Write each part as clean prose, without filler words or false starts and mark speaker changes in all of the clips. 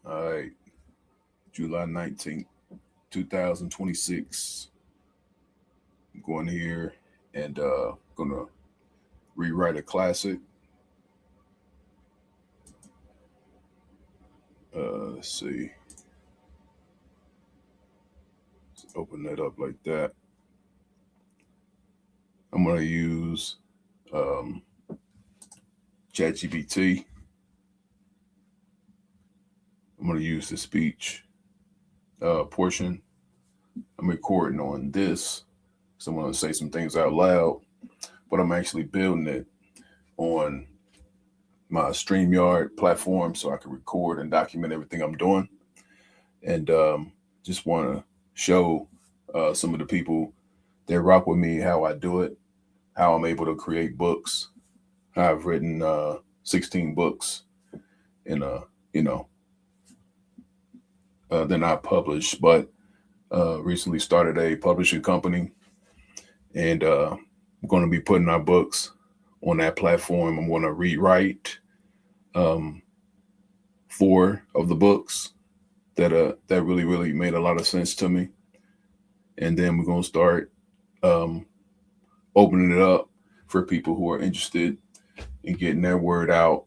Speaker 1: All right, July 19th, 2026. I'm going here and gonna rewrite a classic. Let's see. Let's open that up like that. I'm gonna use um, ChatGPT. I'm gonna use the speech portion. I'm recording on this, so I'm gonna say some things out loud, but I'm actually building it on my StreamYard platform so I can record and document everything I'm doing. And just want to show some of the people that rock with me how I do it, how I'm able to create books. I've written 16 books, and you know, they're not published, but recently started a publishing company, and I'm going to be putting our books on that platform. I'm going to rewrite um, four of the books that really made a lot of sense to me, and then we're going to start um, opening it up for people who are interested in getting their word out,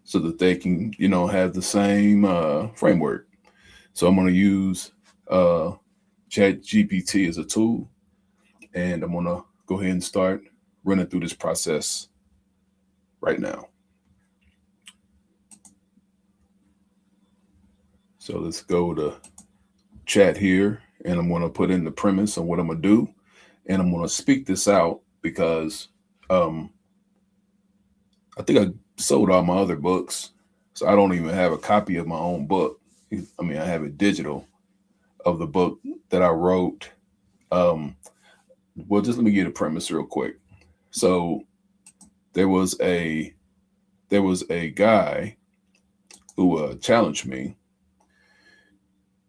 Speaker 1: so that they can have the same framework. So I'm going to use uh, Chat GPT as a tool, and I'm going to go ahead and start running through this process right now. So let's go to chat here, and I'm going to put in the premise on what I'm going to do, and I'm going to speak this out because um, I think I sold all my other books, so I don't even have a copy of my own book. I mean, I have it digital of the book that I wrote. Um, well, just let me get a premise real quick. So there was a guy who challenged me.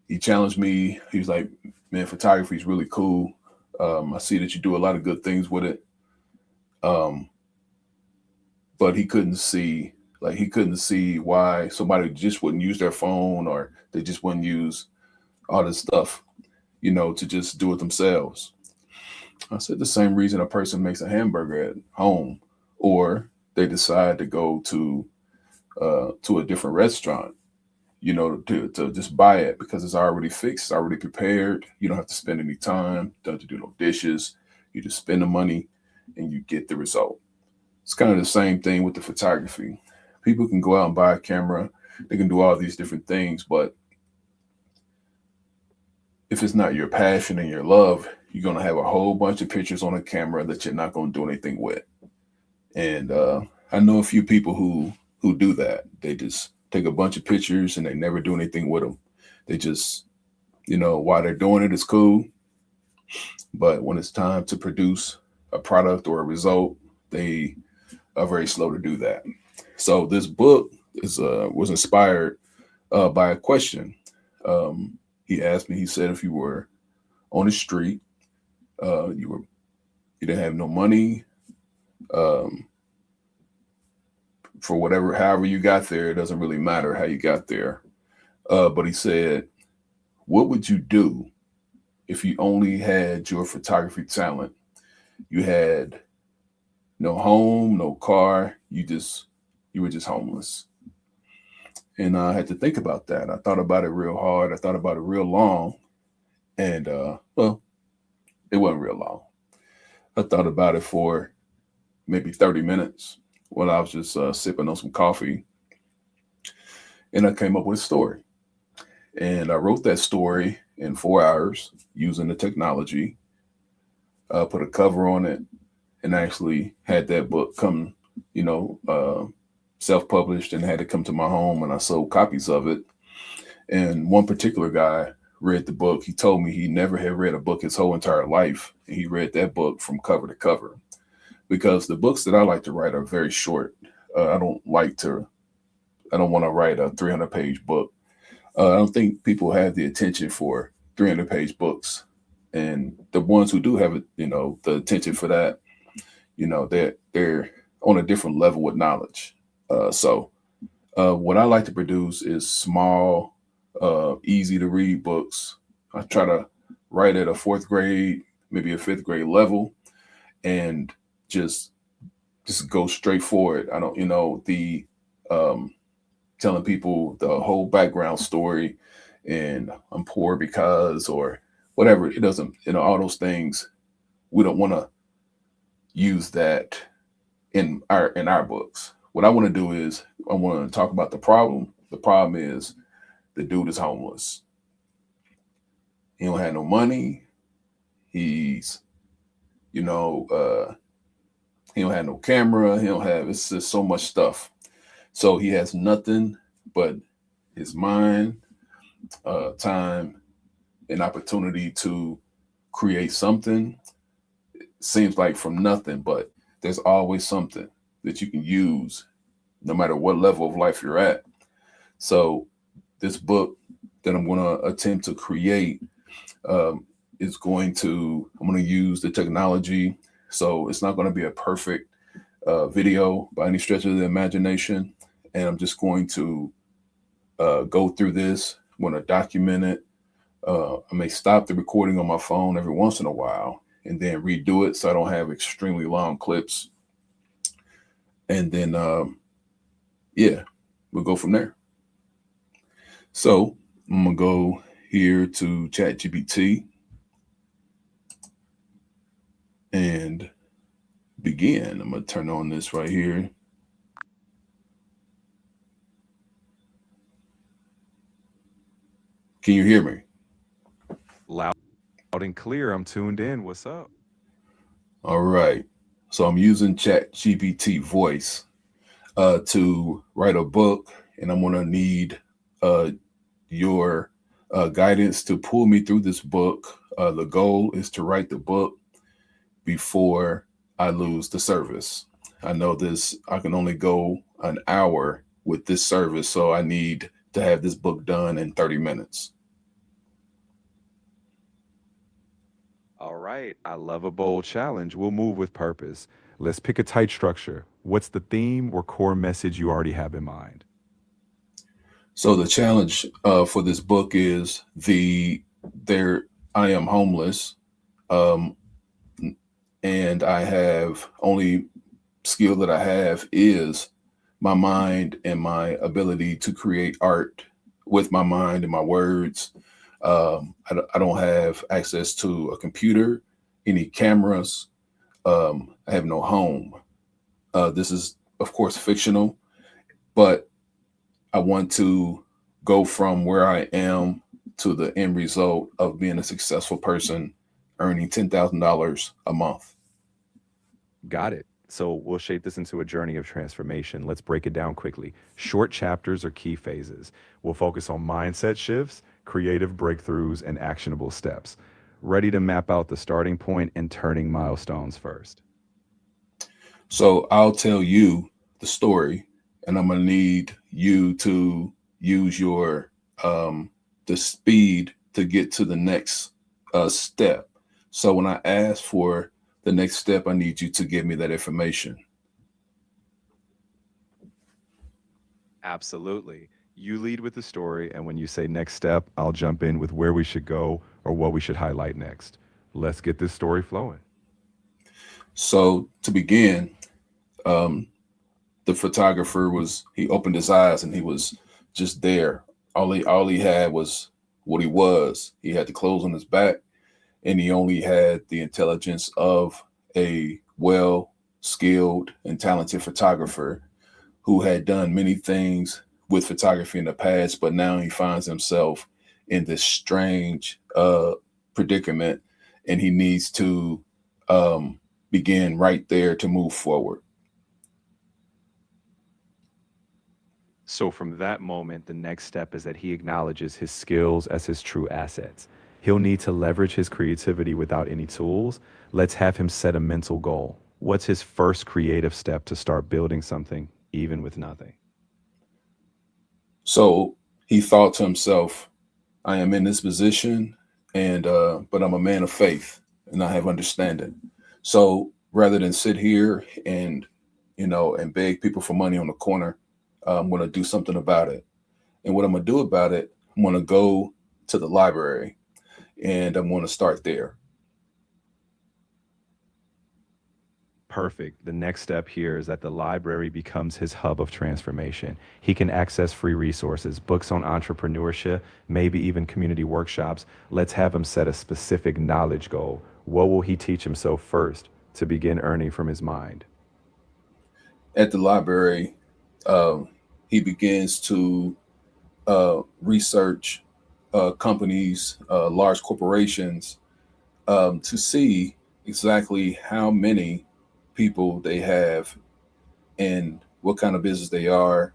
Speaker 1: He challenged me. He was like, "Man, photography is really cool. I see that you do a lot of good things with it." Um, but he couldn't see why somebody just wouldn't use their phone, or they just wouldn't use all this stuff, to just do it themselves. I said the same reason a person makes a hamburger at home, or they decide to go to a different restaurant, to just buy it because it's already fixed, it's already prepared. You don't have to spend any time, don't have to do no dishes. You just spend the money and you get the result. It's kind of the same thing with the photography. People can go out and buy a camera, they can do all these different things, but if it's not your passion and your love, you're going to have a whole bunch of pictures on a camera that you're not going to do anything with. And I know a few people who do that. They just take a bunch of pictures and they never do anything with them. They just, while they're doing it, it's cool. But when it's time to produce a product or a result, they are very slow to do that. So this book was inspired by a question. He asked me. He said, if you were on the street, you didn't have no money, um, for however you got there, it doesn't really matter how you got there. But he said, what would you do if you only had your photography talent? You had no home, no car. You were just homeless. And I had to think about that. I thought about it real hard. I thought about it real long. And well, it wasn't real long. I thought about it for maybe 30 minutes while I was just sipping on some coffee. And I came up with a story. And I wrote that story in 4 hours using the technology, put a cover on it, and actually had that book come, self-published, and had it come to my home, and I sold copies of it. And one particular guy read the book. He told me he never had read a book his whole entire life. And he read that book from cover to cover, because the books that I like to write are very short. I don't want to write a 300-page book. I don't think people have the attention for 300-page books. And the ones who do have it, the attention for that, they're on a different level with knowledge. So What I like to produce is small, easy to read books. I try to write at a fourth grade, maybe a fifth grade level, and just just go straight for it. I don't, the um, telling people the whole background story, and I'm poor because, or whatever. It doesn't, all those things. We don't want to use that in our books. What I want to do is I want to talk about the problem. The problem is the dude is homeless. He don't have no money. He's, you know, he don't have no camera. He don't have. It's just so much stuff. So he has nothing but his mind, time, and opportunity to create something. Seems like from nothing, but there's always something that you can use, no matter what level of life you're at. So this book that I'm going to attempt to create um, is I'm going to use the technology. So it's not going to be a perfect video by any stretch of the imagination. And I'm just going to go through this. I'm going to document it. I may stop the recording on my phone every once in a while and then redo it so I don't have extremely long clips. And then, yeah, we'll go from there. So I'm going to go here to ChatGPT and begin. I'm going to turn on this right here. Can you hear me?
Speaker 2: Loud and clear. I'm tuned in. What's up?
Speaker 1: All right. So I'm using ChatGPT voice to write a book, and I'm going to need uh, your guidance to pull me through this book. The goal is to write the book before I lose the service. I know this, I can only go an hour with this service, so I need to have this book done in 30 minutes.
Speaker 2: All right. I love a bold challenge. We'll move with purpose. Let's pick a tight structure. What's the theme or core message you already have in mind?
Speaker 1: So the challenge for this book is there. I am homeless, um, and I have only skill that I have is my mind and my ability to create art with my mind and my words. I don't have access to a computer, any cameras. I have no home. This is, of course, fictional, but I want to go from where I am to the end result of being a successful person, earning $10,000 a month.
Speaker 2: Got it. So we'll shape this into a journey of transformation. Let's break it down quickly. Short chapters are key phases. We'll focus on mindset shifts, creative breakthroughs, and actionable steps. Ready to map out the starting point and turning milestones first.
Speaker 1: So I'll tell you the story, and I'm gonna need you to use your the speed to get to the next step. So when I ask for the next step, I need you to give me that information.
Speaker 2: Absolutely. You lead with the story, and when you say next step, I'll jump in with where we should go or what we should highlight next. Let's get this story flowing.
Speaker 1: So to begin, um, the photographer he opened his eyes and he was just there. All he had was what he was. He had the clothes on his back, and he only had the intelligence of a well skilled and talented photographer who had done many things with photography in the past, but now he finds himself in this strange predicament, and he needs to um, begin right there to move forward.
Speaker 2: So, from that moment, the next step is that he acknowledges his skills as his true assets. He'll need to leverage his creativity without any tools. Let's have him set a mental goal. What's his first creative step to start building something, even with nothing?
Speaker 1: So he thought to himself, I am in this position, and but I'm a man of faith and I have understanding. So rather than sit here and and beg people for money on the corner, I'm going to do something about it. And what I'm going to do about it, I'm going to go to the library and I'm going to start there.
Speaker 2: Perfect. The next step here is that the library becomes his hub of transformation. He can access free resources, books on entrepreneurship, maybe even community workshops. Let's have him set a specific knowledge goal. What will he teach himself first to begin earning from his mind?
Speaker 1: At the library, he begins to research companies, large corporations, to see exactly how many people they have and what kind of business they are.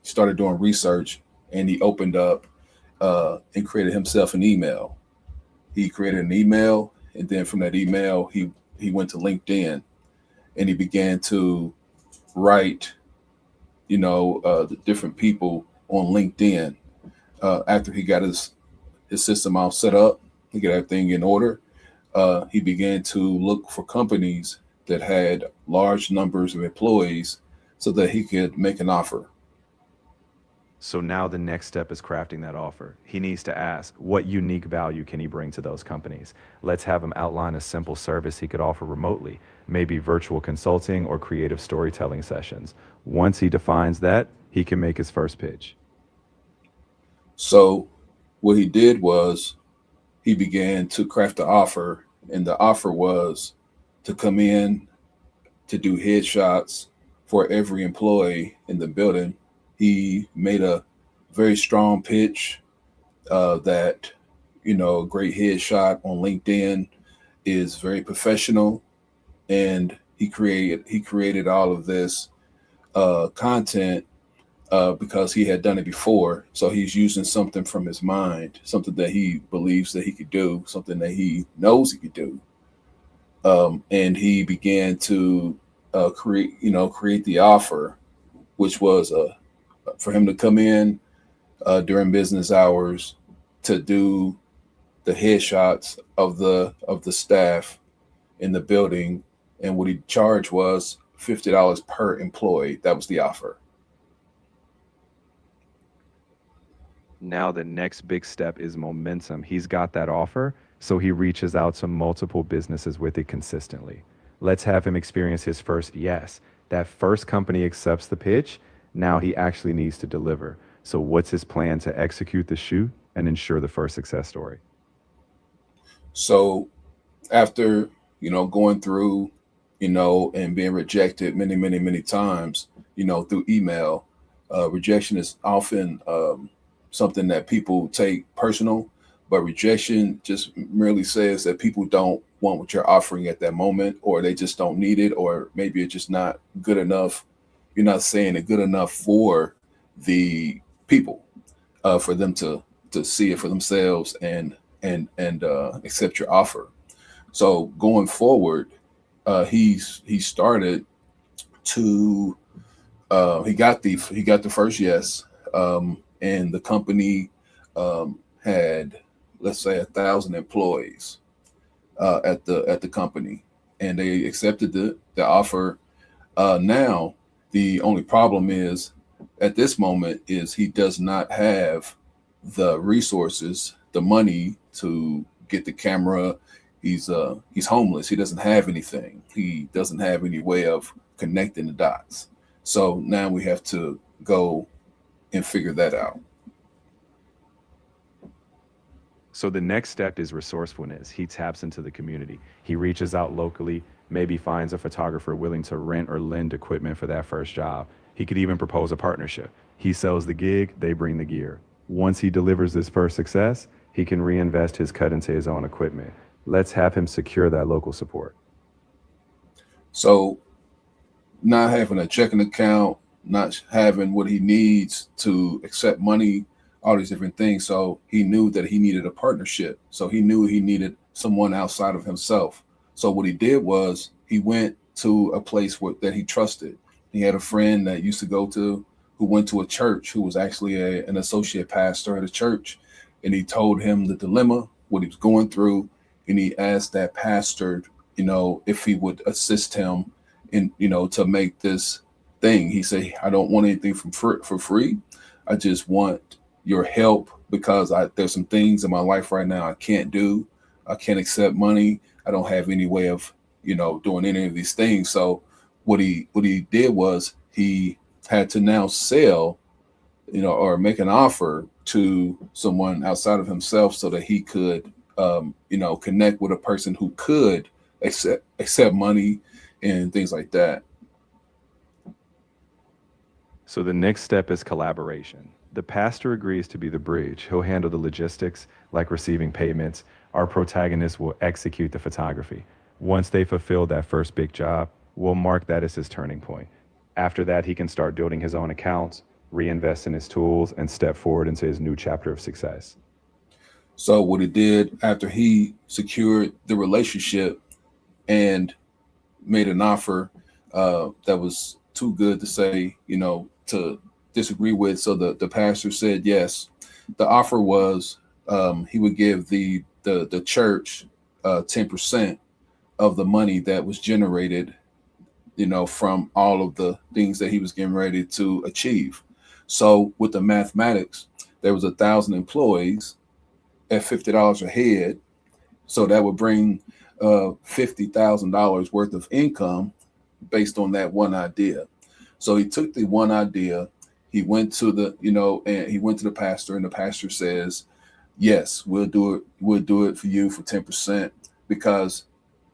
Speaker 1: Started doing research, and he opened up and created himself an email. He created an email, and then from that email, he went to LinkedIn and he began to write, the different people on LinkedIn. After he got his system all set up, he got everything in order. He began to look for companies that had large numbers of employees so that he could make an offer.
Speaker 2: So now the next step is crafting that offer. He needs to ask, what unique value can he bring to those companies? Let's have him outline a simple service he could offer remotely, maybe virtual consulting or creative storytelling sessions. Once he defines that, he can make his first pitch.
Speaker 1: So what he did was he began to craft the offer, and the offer was to come in to do headshots for every employee in the building. He made a very strong pitch that, a great headshot on LinkedIn is very professional, and he created all of this content because he had done it before. So he's using something from his mind, something that he believes that he could do, something that he knows he could do. And he began to create the offer, which was for him to come in during business hours to do the headshots of the staff in the building, and what he charged was $50 per employee. That was the offer.
Speaker 2: Now the next big step is momentum. He's got that offer, so he reaches out to multiple businesses with it consistently. Let's have him experience his first yes. That first company accepts the pitch. Now he actually needs to deliver. So what's his plan to execute the shoot and ensure the first success story?
Speaker 1: So after going through and being rejected many many many times through email, rejection is often something that people take personal, but rejection just merely says that people don't want what you're offering at that moment, or they just don't need it, or maybe it's just not good enough. You're not saying it good enough for the people, for them to see it for themselves and accept your offer. So going forward, he started to he got the first yes, and the company had, let's say, 1,000 employees at the company, and they accepted the offer. Now the only problem is at this moment is he does not have the resources, the money to get the camera. He's homeless. He doesn't have anything. He doesn't have any way of connecting the dots. So now we have to go and figure that out.
Speaker 2: So the next step is resourcefulness. He taps into the community. He reaches out locally, maybe finds a photographer willing to rent or lend equipment for that first job. He could even propose a partnership. He sells the gig, they bring the gear. Once he delivers this first success, he can reinvest his cut into his own equipment. Let's have him secure that local support.
Speaker 1: So not having a checking account, not having what he needs to accept money, all these different things. So he knew that he needed a partnership. So he knew he needed someone outside of himself. So what he did was he went to a place that he trusted. He had a friend that used to go to, who went to a church, who was actually an associate pastor at a church. And he told him the dilemma, what he was going through. And he asked that pastor, if he would assist him in, to make this thing. He said, I don't want anything for free. I just want your help because there's some things in my life right now I can't do. I can't accept money. I don't have any way of, doing any of these things. So what he did was he had to now sell, or make an offer to someone outside of himself so that he could, connect with a person who could accept money and things like that.
Speaker 2: So the next step is collaboration. The pastor agrees to be the bridge. He'll handle the logistics, like receiving payments. Our protagonist will execute the photography. Once they fulfill that first big job, we'll mark that as his turning point. After that, he can start building his own accounts, reinvest in his tools, and step forward into his new chapter of success.
Speaker 1: So what he did after he secured the relationship and made an offer that was too good to say, to disagree with. So the pastor said yes. The offer was he would give the church 10% of the money that was generated, from all of the things that he was getting ready to achieve. So with the mathematics, there was 1,000 employees at $50 a head. So that would bring $50,000 worth of income based on that one idea. So he took the one idea, he went to and he went to the pastor, and the pastor says, yes, we'll do it. We'll do it for you for 10% because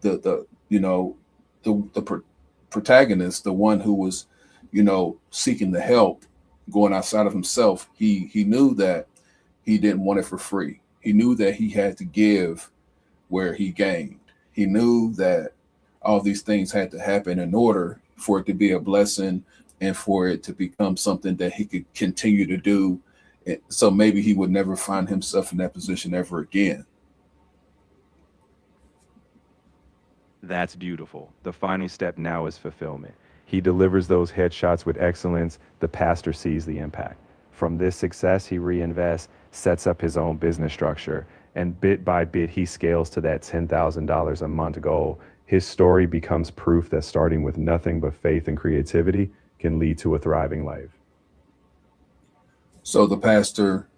Speaker 1: the you know the protagonist, the one who was seeking the help, going outside of himself, he knew that he didn't want it for free. He knew that he had to give where he gained. He knew that all these things had to happen in order for it to be a blessing and for it to become something that he could continue to do. So maybe he would never find himself in that position ever again.
Speaker 2: That's beautiful. The final step now is fulfillment. He delivers those headshots with excellence. The pastor sees the impact. From this success, he reinvests, sets up his own business structure, and bit by bit, he scales to that $10,000 a month goal. His story becomes proof that starting with nothing but faith and creativity can lead to a thriving life.
Speaker 1: So the pastor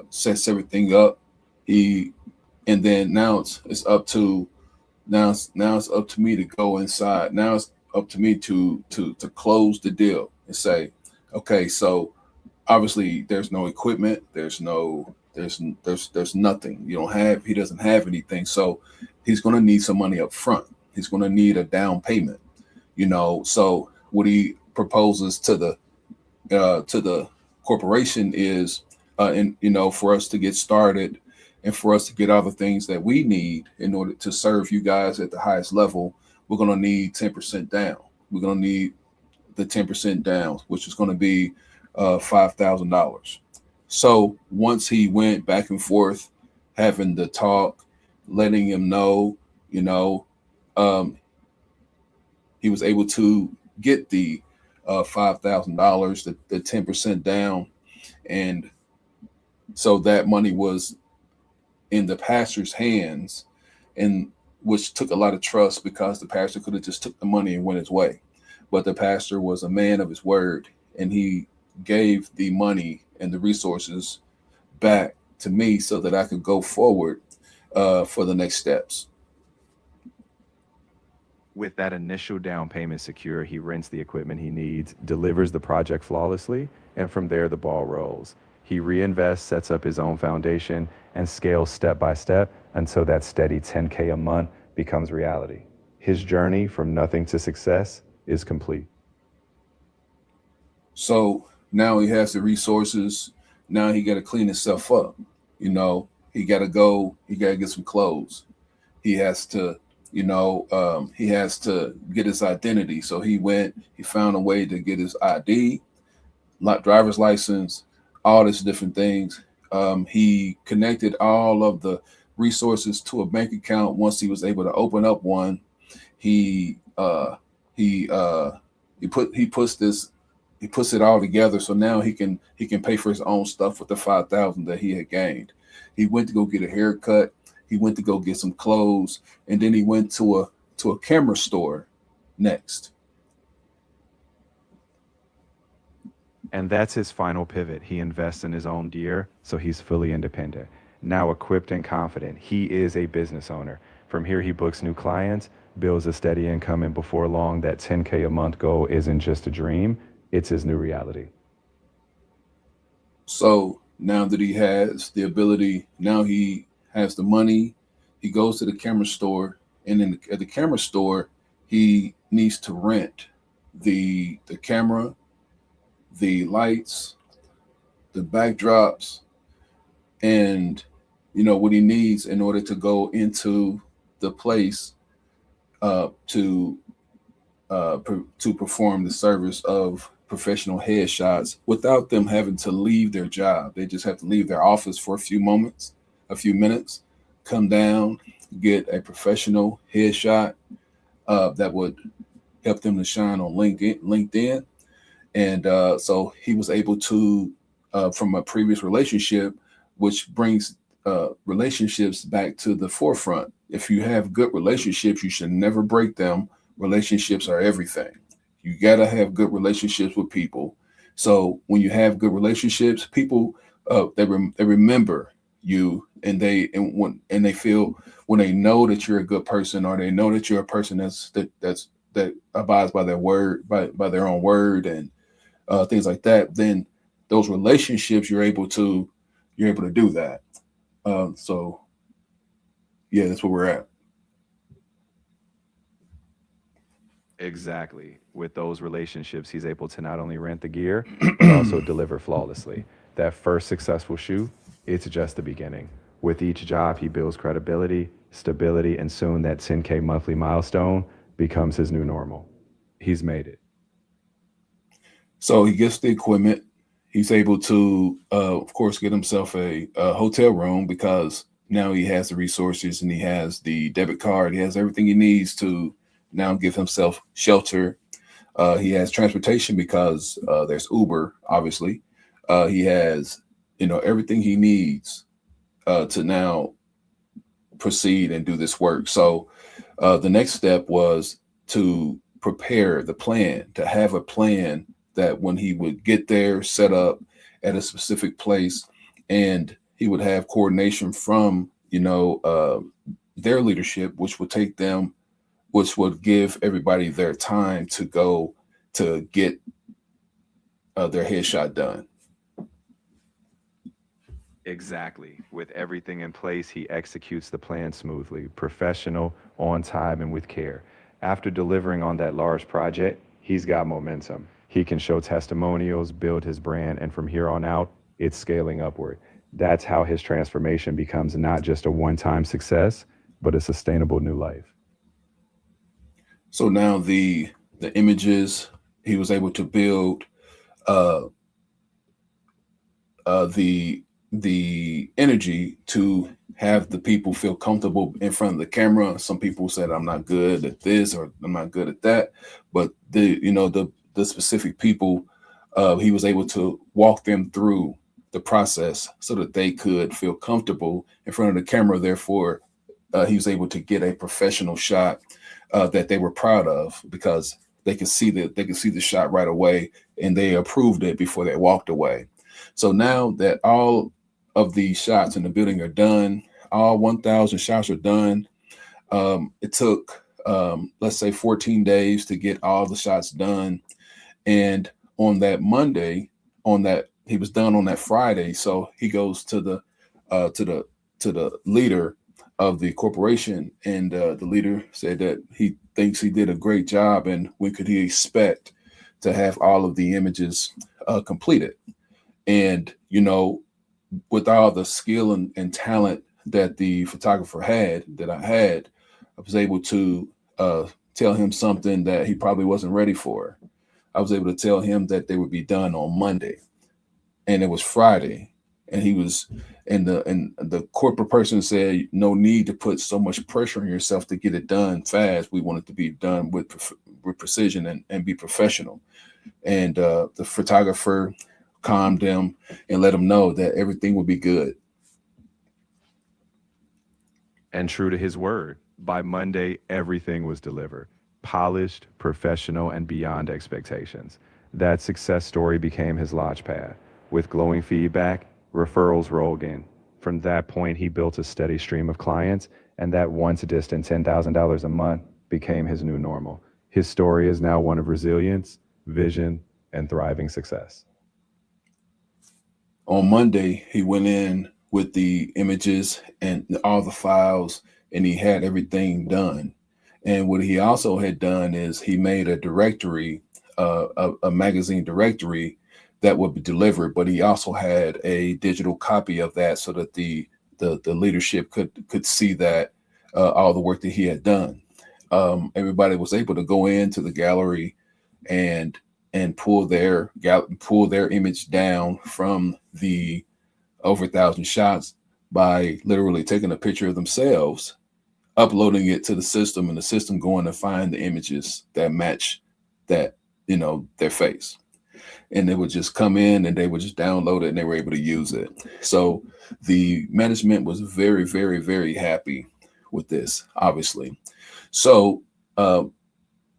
Speaker 1: sets everything up. He and then it's up to now it's up to me to go inside. Now it's up to me to close the deal and say, okay, so obviously there's no equipment, there's nothing. He doesn't have anything. So he's gonna need some money up front. He's gonna need a down payment. So what he proposes to the corporation is and for us to get started and for us to get all the things that we need in order to serve you guys at the highest level, we're going to need 10% down. We're going to need the 10% down, which is going to be $5,000. So once he went back and forth, having the talk, letting him know, um, he was able to get the $5,000, the 10% down. And so that money was in the pastor's hands, and which took a lot of trust because the pastor could have just took the money and went his way. But the pastor was a man of his word, and he gave the money and the resources back to me so that I could go forward for the next steps.
Speaker 2: With that initial down payment secure, he rents the equipment he needs, delivers the project flawlessly, and from there the ball rolls. He reinvests, sets up his own foundation, and scales step by step until that steady 10K a month becomes reality. His journey from nothing to success is complete.
Speaker 1: So now he has the resources. Now he got to clean himself up. He got to go. He got to get some clothes. He has to, he has to get his identity. So he found a way to get his ID, driver's license, all these different things. He connected all of the resources to a bank account. Once he was able to open up one, he puts it all together. So now he can pay for his own stuff with the 5,000 that he had gained. He went to go get a haircut. He went to go get some clothes, and then he went to a camera store next.
Speaker 2: And that's his final pivot. He invests in his own gear, so he's fully independent. Now equipped and confident, he is a business owner. From here, he books new clients, builds a steady income, and before long, that 10K a month goal isn't just a dream, it's his new reality.
Speaker 1: So now that he has the ability, now he has the money, he goes to the camera store, and at the camera store, he needs to rent the camera, the lights, the backdrops, and what he needs in order to go into the place to to perform the service of professional headshots without them having to leave their job. They just have to leave their office for a few minutes, come down, get a professional headshot that would help them to shine on LinkedIn. And so he was able to, from a previous relationship, which brings relationships back to the forefront. If you have good relationships, you should never break them. Relationships are everything. You gotta have good relationships with people. So when you have good relationships, people they remember you, and they feel when they know that you're a good person, or they know that you're a person that abides by their word, by their own word, and things like that. Then those relationships, you're able to do that. So yeah, that's where we're at.
Speaker 2: Exactly. With those relationships, he's able to not only rent the gear, but also deliver flawlessly. That first successful shoot, it's just the beginning. With each job, he builds credibility, stability, and soon that 10K monthly milestone becomes his new normal. He's made it.
Speaker 1: So he gets the equipment. He's able to, of course, get himself a hotel room because now he has the resources and he has the debit card. He has everything he needs to now give himself shelter. He has transportation because there's Uber, obviously. He has, everything he needs to now proceed and do this work. So the next step was to prepare the plan, to have a plan that when he would get there, set up at a specific place, and he would have coordination from, their leadership, which would give everybody their time to go to get their headshot done.
Speaker 2: Exactly. With everything in place, he executes the plan smoothly, professional, on time, and with care. After delivering on that large project, he's got momentum. He can show testimonials, build his brand, and from here on out, it's scaling upward. That's how his transformation becomes not just a one time success, but a sustainable new life.
Speaker 1: So now the images he was able to build, uh, the energy to have the people feel comfortable in front of the camera. Some people said I'm not good at this or I'm not good at that, but the specific people, he was able to walk them through the process so that they could feel comfortable in front of the camera. Therefore, he was able to get a professional shot that they were proud of because they could see the shot right away, and they approved it before they walked away. So now that all of the shots in the building are done, all 1,000 shots are done. It took, let's say, 14 days to get all the shots done. And on that Monday, on that he was done on that Friday. So he goes to the to the leader of the corporation, and the leader said that he thinks he did a great job, and when could he expect to have all of the images completed? And with all the skill and talent that the photographer had, that I had, I was able to tell him something that he probably wasn't ready for. I was able to tell him that they would be done on Monday, and it was Friday, and he was, and the corporate person said, "No need to put so much pressure on yourself to get it done fast. We want it to be done with precision and be professional." And the photographer calmed them and let them know that everything would be good.
Speaker 2: And true to his word, by Monday, everything was delivered, polished, professional, and beyond expectations. That success story became his launch pad. With glowing feedback, referrals rolled in. From that point, he built a steady stream of clients, and that once distant $10,000 a month became his new normal. His story is now one of resilience, vision, and thriving success.
Speaker 1: On Monday, he went in with the images and all the files, and he had everything done. And what he also had done is he made a directory, a magazine directory that would be delivered, but he also had a digital copy of that so that the leadership could see that all the work that he had done. Everybody was able to go into the gallery and pull their image down from the over 1,000 shots by literally taking a picture of themselves, uploading it to the system, and the system going to find the images that match that, their face. And they would just come in and they would just download it and they were able to use it. So the management was very, very, very happy with this, obviously. So uh,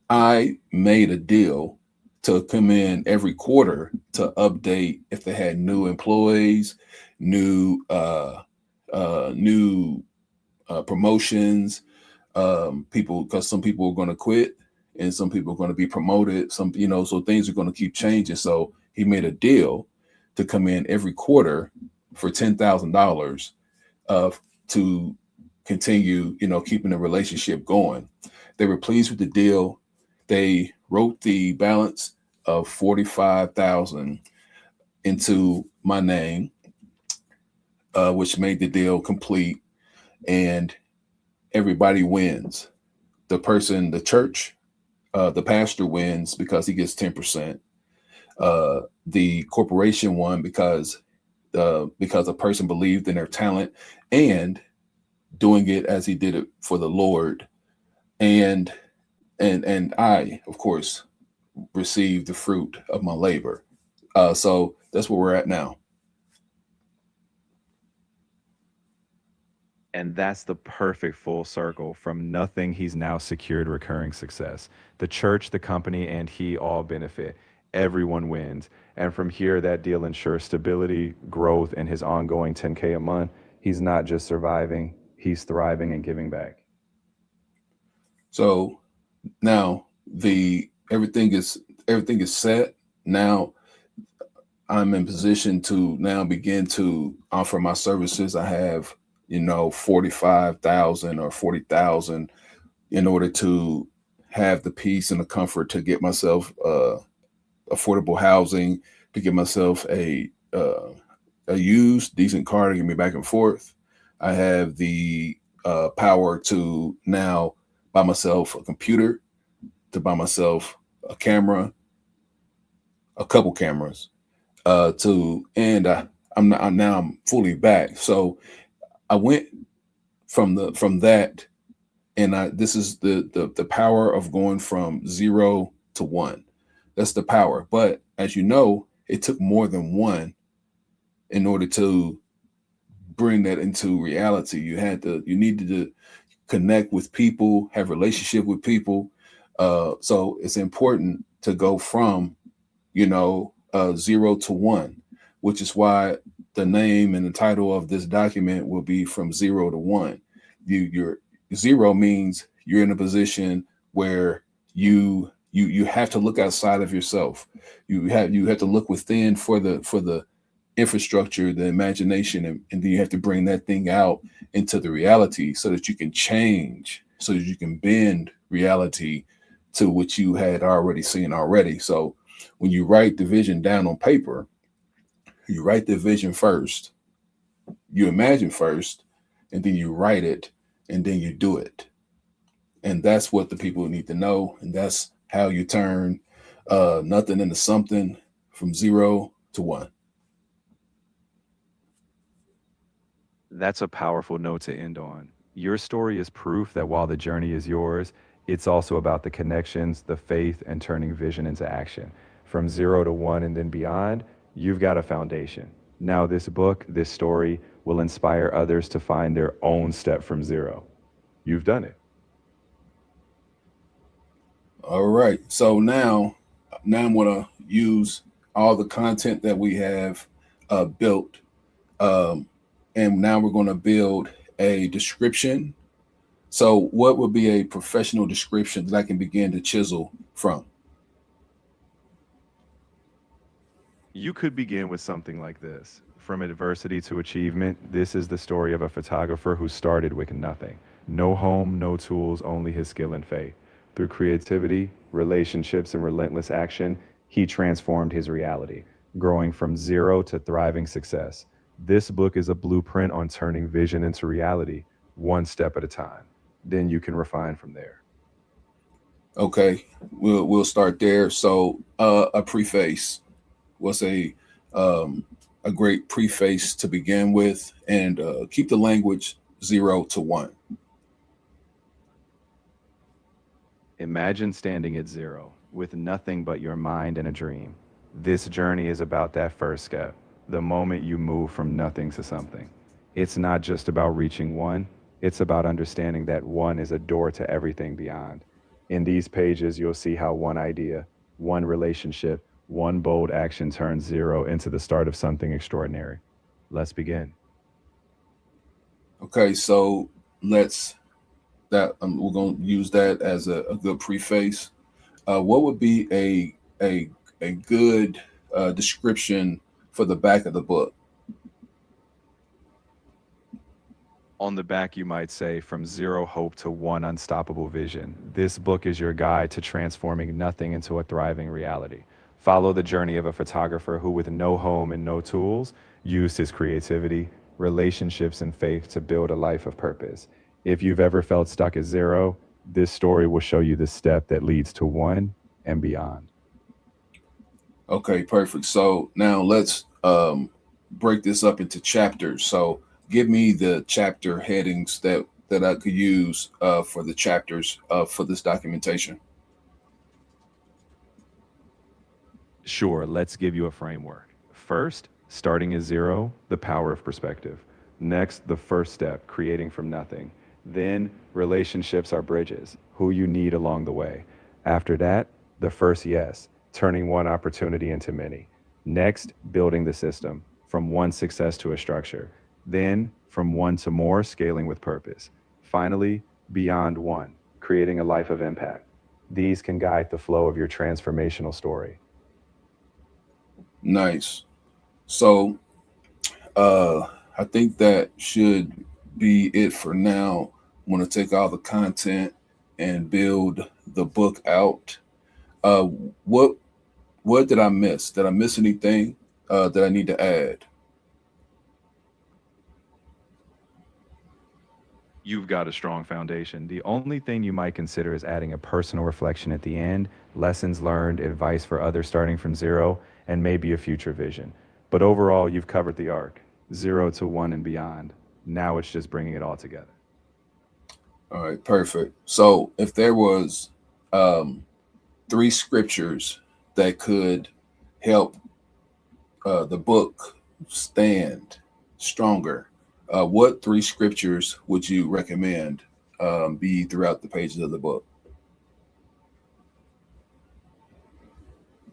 Speaker 1: I made a deal to come in every quarter to update if they had new employees, new promotions, people, because some people are going to quit and some people are going to be promoted. So things are going to keep changing. So he made a deal to come in every quarter for $10,000 to continue, keeping the relationship going. They were pleased with the deal. They wrote the balance of 45,000 into my name, which made the deal complete, and everybody wins. The church, the pastor wins because he gets 10%. The corporation won because a person believed in their talent and doing it as he did it for the Lord, and and I, of course, received the fruit of my labor. So that's where we're at now.
Speaker 2: And that's the perfect full circle. From nothing, he's now secured recurring success. The church, the company, and he all benefit. Everyone wins. And from here, that deal ensures stability, growth, and his ongoing 10K a month. He's not just surviving, he's thriving and giving back.
Speaker 1: So now the everything is set. Now I'm in position to now begin to offer my services. I have 45,000 or 40,000 in order to have the peace and the comfort to get myself affordable housing, to get myself a used decent car to get me back and forth. I have the power to now buy myself a computer, to buy myself a camera, a couple cameras, to and I'm fully back. So I went from that, and this is the power of going from 0 to 1. That's the power. But as you know, it took more than one in order to bring that into reality. You needed to connect with people, have relationship with people. So it's important to go from 0 to 1, which is why the name and the title of this document will be from 0 to 1. Your zero means you're in a position where you have to look outside of yourself. You have to look within for the infrastructure, the imagination, and then you have to bring that thing out into the reality so that you can change, so that you can bend reality to what you had already seen already. So when you write the vision down on paper, you write the vision first, you imagine first, and then you write it, and then you do it. And that's what the people need to know. And that's how you turn nothing into something, from 0 to 1.
Speaker 2: That's a powerful note to end on. Your story is proof that while the journey is yours, it's also about the connections, the faith, and turning vision into action. From 0 to 1 and then beyond, you've got a foundation. Now, this book, this story, will inspire others to find their own step from zero. You've done it.
Speaker 1: All right. So now now I'm going to use all the content that we have built. Um, and now we're going to build a description. So, what would be a professional description that I can begin to chisel from?
Speaker 2: You could begin with something like this. From adversity to achievement, this is the story of a photographer who started with nothing. No home, no tools, only his skill and faith. Through creativity, relationships, and relentless action, he transformed his reality, growing from zero to thriving success. This book is a blueprint on turning vision into reality, one step at a time. Then you can refine from there.
Speaker 1: Okay, we'll start there. So, a preface. Was um, a great preface to begin with, and keep the language 0 to 1.
Speaker 2: Imagine standing at zero with nothing but your mind and a dream. This journey is about that first step, the moment you move from nothing to something. It's not just about reaching one, it's about understanding that one is a door to everything beyond. In these pages, you'll see how one idea, one relationship, one bold action turns zero into the start of something extraordinary. Let's begin.
Speaker 1: Okay, so let's that we're going to use that as a good preface. What would be a good description for the back of the book?
Speaker 2: On the back, you might say, from zero hope to one unstoppable vision. This book is your guide to transforming nothing into a thriving reality. Follow the journey of a photographer who, with no home and no tools, used his creativity, relationships, and faith to build a life of purpose. If you've ever felt stuck at zero, this story will show you the step that leads to one and beyond.
Speaker 1: Okay, perfect. So now let's break this up into chapters. So give me the chapter headings that I could use for the chapters for this documentation.
Speaker 2: Sure, let's give you a framework. First, starting at zero, the power of perspective. Next, the first step, creating from nothing. Then, relationships are bridges, who you need along the way. After that, the first yes, turning one opportunity into many. Next, building the system, from one success to a structure. Then, from one to more, scaling with purpose. Finally, beyond one, creating a life of impact. These can guide the flow of your transformational story.
Speaker 1: Nice. So uh, I think that should be it for now. I'm going to take all the content and build the book out. Uh, what what did I miss? Did I miss anything that I need to add?
Speaker 2: You've got a strong foundation. The only thing you might consider is adding a personal reflection at the end, lessons learned, advice for others starting from zero, and maybe a future vision. But overall, you've covered the arc, zero to one and beyond. Now it's just bringing it all together.
Speaker 1: All right, perfect. So if there was um, 3 scriptures that could help the book stand stronger, what 3 scriptures would you recommend be throughout the pages of the book?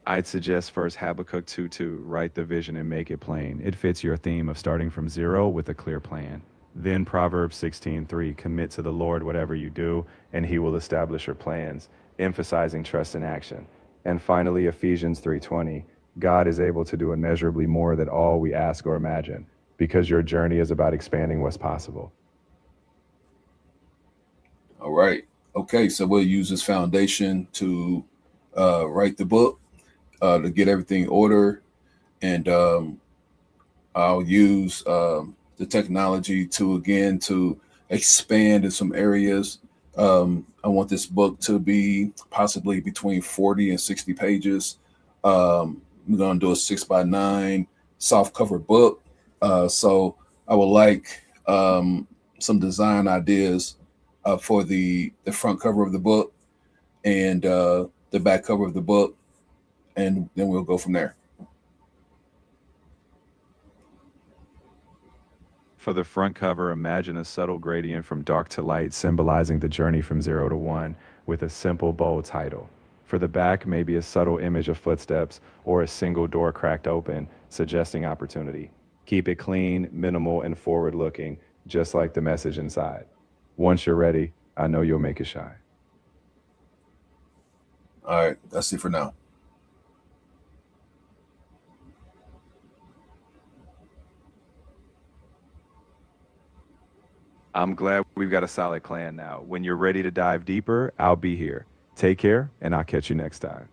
Speaker 2: I'd suggest first Habakkuk 2:2, write the vision and make it plain. It fits your theme of starting from zero with a clear plan. Then Proverbs 16:3, commit to the Lord whatever you do, and he will establish your plans, emphasizing trust and action. And finally, Ephesians 3:20, God is able to do immeasurably more than all we ask or imagine, because your journey is about expanding what's possible.
Speaker 1: All right. Okay, so we'll use this foundation to write the book, to get everything in order, and I'll use the technology to again to expand in some areas. I want this book to be possibly between 40 and 60 pages. I'm going to do a 6 by 9 soft cover book. So I would like um, some design ideas for the front cover of the book and the back cover of the book, and then we'll go from there.
Speaker 2: For the front cover, imagine a subtle gradient from dark to light, symbolizing the journey from zero to one, with a simple, bold title. For the back, maybe a subtle image of footsteps or a single door cracked open, suggesting opportunity. Keep it clean, minimal, and forward looking, just like the message inside. Once you're ready, I know you'll make it shine.
Speaker 1: All right, that's it for now.
Speaker 2: I'm glad we've got a solid plan now. When you're ready to dive deeper, I'll be here. Take care, and I'll catch you next time.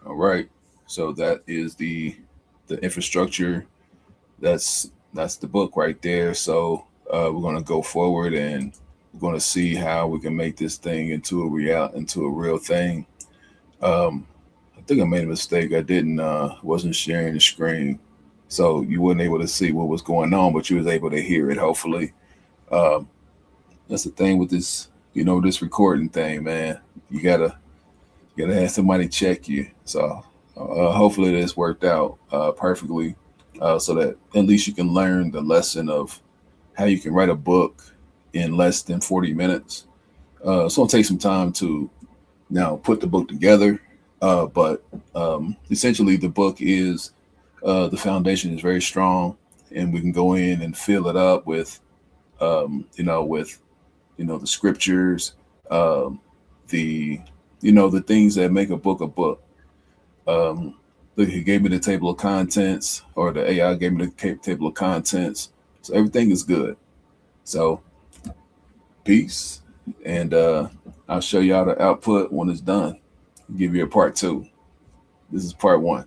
Speaker 1: All right. So that is the infrastructure. That's the book right there. So we're gonna go forward and we're gonna see how we can make this thing into a real thing. Um, I think I made a mistake. I didn't wasn't sharing the screen, so you weren't able to see what was going on, but you was able to hear it. Hopefully, um, that's the thing with this, this recording thing, man. You gotta have somebody check you. So hopefully this worked out perfectly, so that at least you can learn the lesson of how you can write a book in less than 40 minutes. So it'll take some time to now put the book together, but essentially the book is the foundation is very strong, and we can go in and fill it up with with the scriptures, um, the the things that make a book a book. Um, Look, he gave me the table of contents, or the AI gave me the table of contents, so everything is good. So peace, and I'll show y'all the output when it's done. Give you a part two. This is part one.